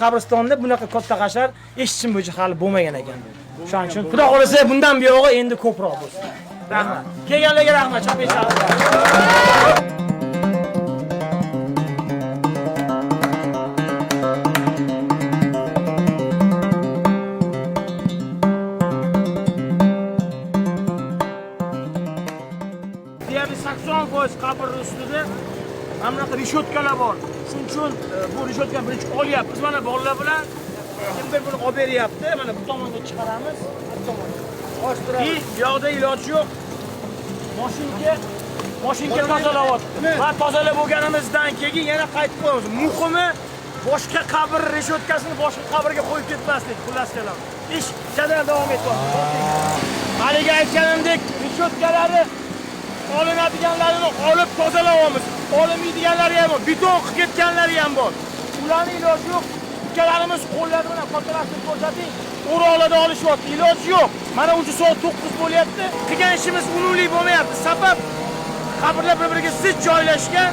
qabristonda bunaqa katta hashar eshitishim bo'yicha hali bo'lmagan ekan. Shuning uchun Xudo xolasa bundan buyog'i endi ko'proq bo'lsin. Rahmat. Kelganlarga rahmat. Chapinchalik. Deyarli 80% qabr ustida mana bunaqa rishotkalar bor. Shuning uchun bu rishotkani birinchi olyapmiz. Mana bolalar bilan kimdir buni olib beryapti. Mana bu tomonga chiqaramiz. Bu tomonga. Ochtiramiz. Bu yoqda iloji yo'q. Mashinka tozalayapti. Va tozalab bo'lganimizdan keyin yana qaytib qo'yamiz. Muhimi boshqa qabr rishotkasini boshqa qabrga qo'yib ketmaslik. Xullas kelam. Ish jadal davom etyapti. Haliga aytganimdek, rishotkalari olinadiganlarini olib tozalayapmiz. Olmaydiganlari ham bor, beton qilib ketganlari ham bor. Ularning iloji yo'q. Ukkalarimiz qo'llari bilan fotografni ko'rsating. O'roqlarda olishyapti, iloji yo'q. Mana uncha soat 9 bo'lyapti. Qilgan ishimiz unumli bo'lmayapti. Sabab qabrlar bir-biriga zich joylashgan.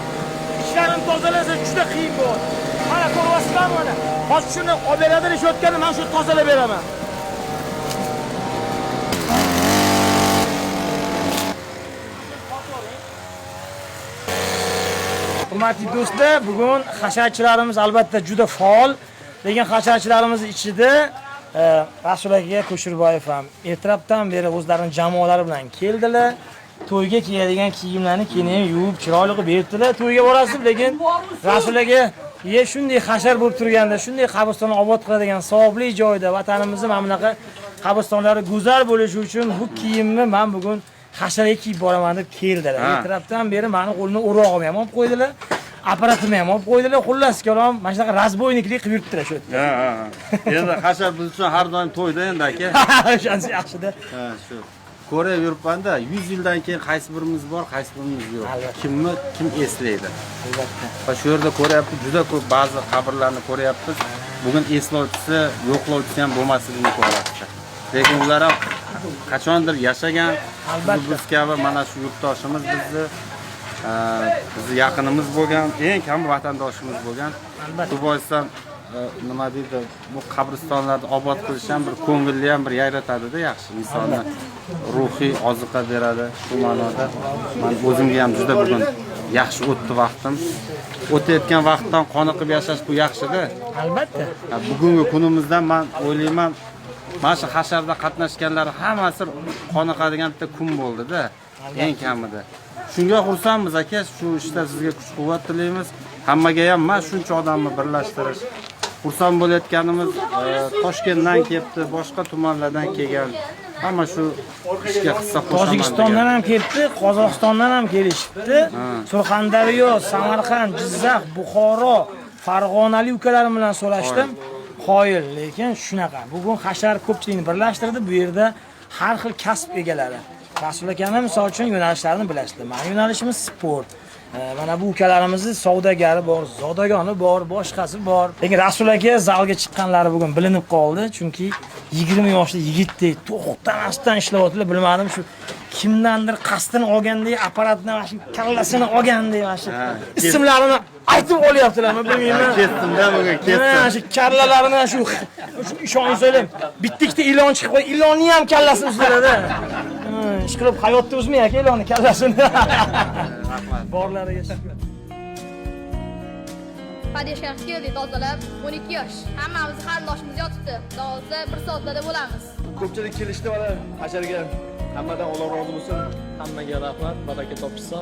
Ishlarini tozalasa juda qiyin bo'ladi. Mana ko'ryapsizlarmi mana? Hozir shuni olib beradi, rishotgani men shu tozalab beraman. Hurmatli do'stlar, bugun hasharchilarimiz albatta juda faol. Lekin hasharchilarimiz ichida Rasul aka Qo'shirboyev ham ertalabdan beri o'zlarining jamoalari bilan keldilar. To'yga kiyadigan kiyimlarni keyin yuvib, chiroyli qilib berdilar. To'yga borasiz, lekin Rasul aka shunday hashar bo'lib turganda, shunday qabristonni obod qiladigan savobli joyda vatanimizning mana bunaqa qabristonlari go'zal bo'lishi uchun bu kiyimni men bugun hasharga kiyib boraman deb keldilar. Ertalabdan beri meni qo'limni o'rog'im ham olib qo'ydilar. Apparatimni ham olib qo'ydilar. Xullas kalom, mana shunaqa razboyniklik qilib yuribdilar shu yerda. Endi hashar biz uchun har doim to'yda endi aka. Shunisi yaxshi-da. Shu. Ko'rib yuribman-da, 100 yildan keyin qaysi birimiz bor, qaysi birimiz yo'q. Kimni kim eslaydi? Albatta. Va shu yerda ko'ryapmiz, juda ko'p ba'zi qabrlarni ko'ryapmiz. Bugun eslovchisi, yo'qlovchisi ham bo'lmasligini ko'ryapmiz. Lekin ular ham qachondir yashagan, biz kabi mana shu yurtdoshimiz bizni yaqinimiz bo'lgan, eng kam vatandoshimiz bo'lgan. Shu boisdan nima deydi, bu qabristonlarni obod qilish ham bir ko'ngilli ham bir yayratadi-da, yaxshi insonni ruhiy oziqa beradi. Shu ma'noda men o'zimga ham juda bugun yaxshi o'tdi vaqtim. O'tayotgan vaqtdan qoniqib yashash bu yaxshi-da. Albatta. Bugungi kunimizdan men o'ylayman, mana shu hasharda qatnashganlar hammasi qoniqadigan bitta kun bo'ldi-da, eng kamida. Shunga xursandmiz aka, shu ishda sizga kuch-quvvat tilaymiz. Hammaga ham mana shuncha odamni birlashtirish. Xursand bo'layotganimiz Toshkentdan kelibdi, boshqa tumanlardan kelgan. Hamma shu ishga hissa qo'shaman. Tojikistondan ham kelibdi, Qozog'istondan ham kelishibdi. Surxondaryo, Samarqand, Jizzax, Buxoro, Farg'onali ukalarim bilan so'rashdim. Qoyil, lekin shunaqa. Bugun hashar ko'pchilikni birlashtirdi. Bu yerda har xil kasb egalari. Rasul akaning misol uchun yo'nalishlarini bilasizlar. Mana yo'nalishimiz sport. Mana bu ukalarimizni savdogari bor, zodagoni bor, boshqasi bor. Lekin Rasul aka zalga chiqqanlari bugun bilinib qoldi, chunki 20 yoshli yigitdek to'xtamasdan ishlayotdilar. Bilmadim shu kimdandir qasdini olgandek, apparatni mana shu kallasini olgandek mana shu ismlarini aytib olyaptilarmi bilmayman. Kestimda bugun kesdim. Mana shu kallalarini shu ishoningizlar, bitta ilon chiqib qo'y, ilonni ham kallasini uzdiradi. Ish qilib hayotda uzmay aka ilonni kallasini. Borlariga shukr. Padishkashga keldik tozalab, 12 yosh. Hammamiz qarindoshimiz yotibdi. Xudo bir soatlarda bo'lamiz. Ko'pchilik kelishdi mana hasharga. Hammadan Alloh rozi bo'lsin. Hammaga rahmat, baraka topishsa,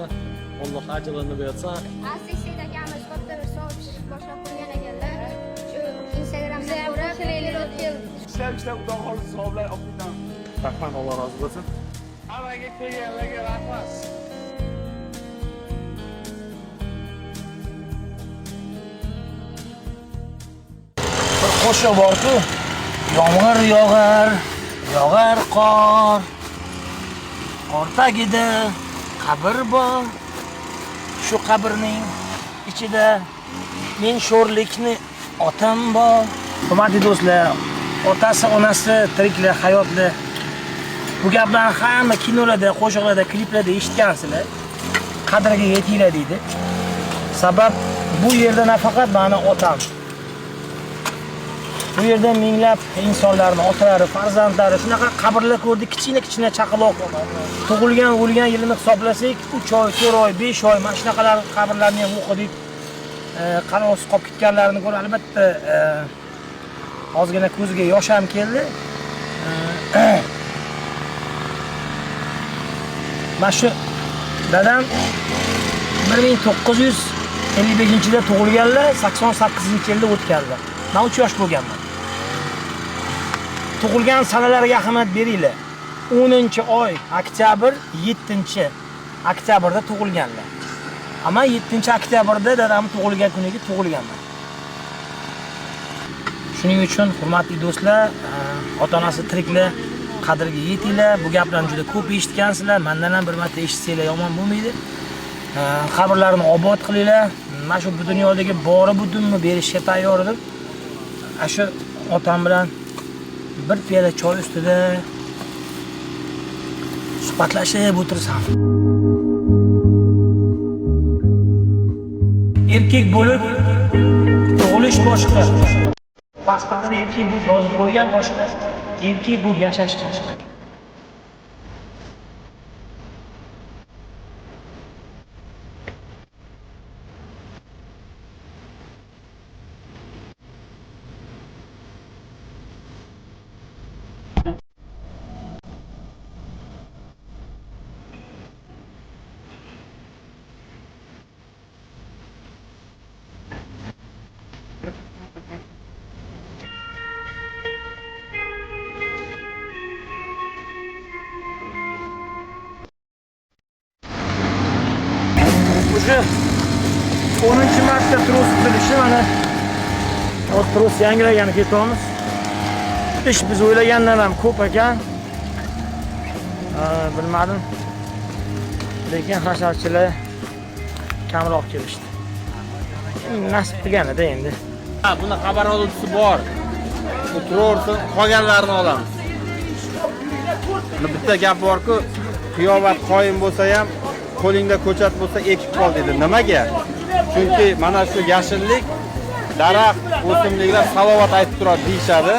Alloh ajrini bersin. Asisiyda akamiz katta bir savob boshlab qo'ygan ekanlar. Shu Instagramda ko'rib, Ishlab Xudo xohlasa savoblar olib rahmat, Alloh rozi bo'lsin. Hammaga kelganlarga rahmat. Qo'shiq bor-ku, yomg'ir yog'ar qor. Qor tagida qabr bor. Shu qabrning ichida men sho'rlikni otam bor. Hurmatli do'stlar, otasi, onasi tiriklar, hayotlar. Bu gaplarni hamma kinolarda, qo'shiqlarda, kliplarda eshitgansizlar. Qadriga yetinglar deydi. Sabab bu yerda nafaqat meni otam, Bu yerda minglab insonlarni otalari, farzandlari shunaqa qabrlar ko'rdik, kichkina chaqaloq tug'ilgan, o'lgan yilini hisoblasak, 3 oy, 4 oy, 5 oy mana shunaqalar qabrlarni ham o'qidik. Qarovsiz qolib ketganlarini ko'rib, albatta ozgina ko'zga yosh ham keldi. Mana shu dadam 1955-yilda tug'ilganlar, 88-yilda o'tganlar. Men 3 yosh bo'lganman. Tug'ilgan sanalariga ahamiyat beringlar. 10-oy oktyabr, 7-oktyabrda tug'ilganlar. Ama 7-oktyabrda dadamning tug'ilgan kuniga tug'ilganman. Shuning uchun hurmatli do'stlar, ota-onasi tiriklar qadriga yetinglar. Bu gaplarni juda ko'p eshitgansizlar. Mendan ham bir marta eshitsanglar yomon bo'lmaydi. Qabrlarini obod qilinglar. Mana shu bu dunyodagi bori budunni berishga tayyor edim. Shu otam bilan bir piyola choy ustida suhbatlashib o'tirsam. Erkek bo'lib tug'ilish boshqa. Pasportda erkek bo'lib yozib qo'ygan boshqa. Erkek bo'lib yashash boshqa. Уже 10-marta tros tutilishi mana hozir tros yangilagani ketamiz. Ish biz o'ylagandan ham ko'p ekan. Bilmadim. Lekin hasharchilar kamroq kelishdi. Nasib qilganida endi. Buni xabar oluvchisi bor. Bu tursin, qolganlarini olamiz. Bitta gap bor-ku, qiyomat qoyim bo'lsa ham qo'lingda ko'chat bo'lsa ekib qol dedi. Nimaga? Chunki mana shu yashillik, daraxt, o'simliklar salovat aytib turadi deyshadi.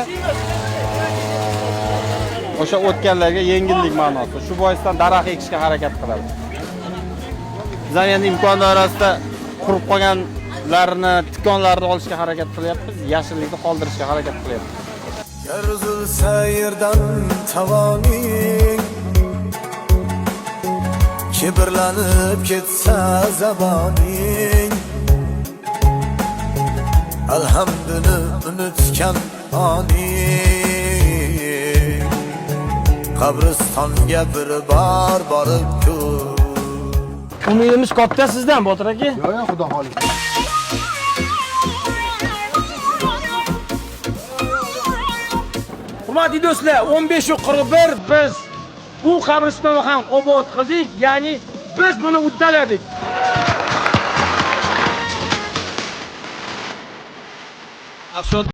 O'sha o'tganlarga yengillik ma'nosi. Shu boisdan daraxt ekishga harakat qilamiz. Biz ham endi imkon doirasida qurib qolganlarni, tikonlarni olishga harakat qilyapmiz, yashillikni qoldirishga harakat qilyapmiz. Yerzilsa yerdan tavoning, kibrlanib ketsa zaboning, alhamdini unutgan oning, qabristonga bir bor borib ko'r. Umidimiz katta sizdan Botir aka. Yo'q, xudo xolisa. Hurmatli do'stlar, 15:41 biz bu qabristonni ham obod qildik, ya'ni biz buni uddaladik. Afshot